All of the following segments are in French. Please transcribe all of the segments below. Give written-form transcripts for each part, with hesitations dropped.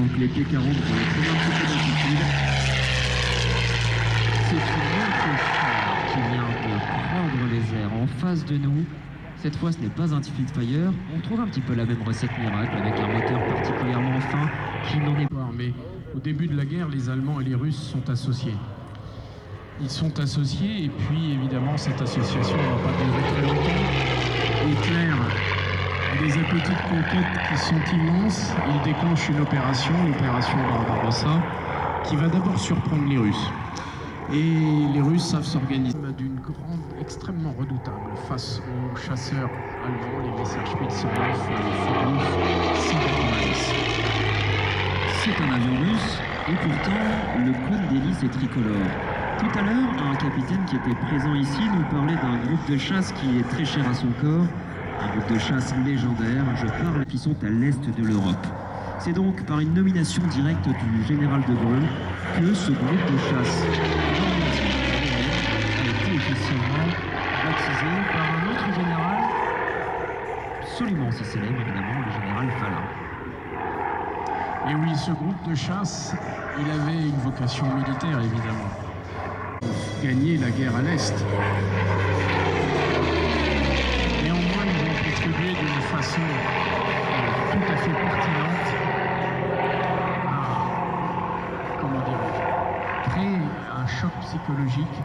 donc les P-40 pour les prendre un petit peu d'altitude. C'est une autre char qui vient de prendre les airs en face de nous. Cette fois, ce n'est pas un Spitfire. On retrouve un petit peu la même recette miracle avec un moteur particulièrement fin qui n'en est pas. Mais au début de la guerre, les Allemands et les Russes sont associés. Ils sont associés et puis évidemment cette association ne va pas durer très longtemps. Hitler a des appétits de conquête qui sont immenses. Il déclenche une opération, l'opération Barbarossa, qui va d'abord surprendre les Russes. Et les Russes savent s'organiser d'une grande, extrêmement redoutable face aux chasseurs allemands, les Messerschmitt 109 et F-190. C'est un avion russe et pourtant le code d'hélice est tricolore. Tout à l'heure, un capitaine qui était présent ici nous parlait d'un groupe de chasse qui est très cher à son corps, un groupe de chasse légendaire, je parle, qui sont à l'est de l'Europe. C'est donc par une nomination directe du général de Gaulle que ce groupe de chasse a été officiellement baptisé par un autre général, absolument aussi célèbre évidemment, le général Falin. Et oui, ce groupe de chasse, il avait une vocation militaire évidemment. Gagner la guerre à l'Est. Néanmoins, ils ont contribué d'une façon tout à fait pertinente à, comment dirais-je, créer un choc psychologique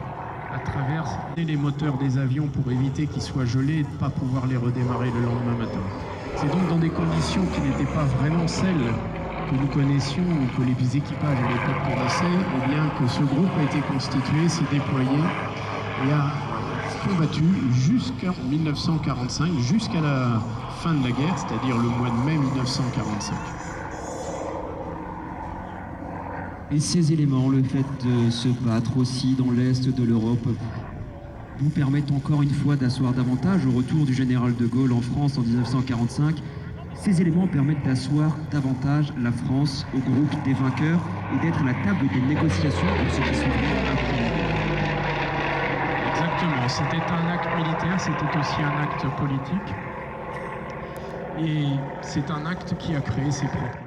à travers les moteurs des avions pour éviter qu'ils soient gelés et de ne pas pouvoir les redémarrer le lendemain matin. C'est donc dans des conditions qui n'étaient pas vraiment celles que nous connaissions ou que les équipages à l'époque connaissaient, et bien que ce groupe a été constitué, s'est déployé et a combattu jusqu'en 1945, jusqu'à la fin de la guerre, c'est-à-dire le mois de mai 1945. Et ces éléments, le fait de se battre aussi dans l'Est de l'Europe, vous permettent encore une fois d'asseoir davantage au retour du général de Gaulle en France en 1945. Ces éléments permettent d'asseoir davantage la France au groupe des vainqueurs et d'être à la table des négociations pour ceux qui sont après. Exactement, c'était un acte militaire, c'était aussi un acte politique. Et c'est un acte qui a créé ses propres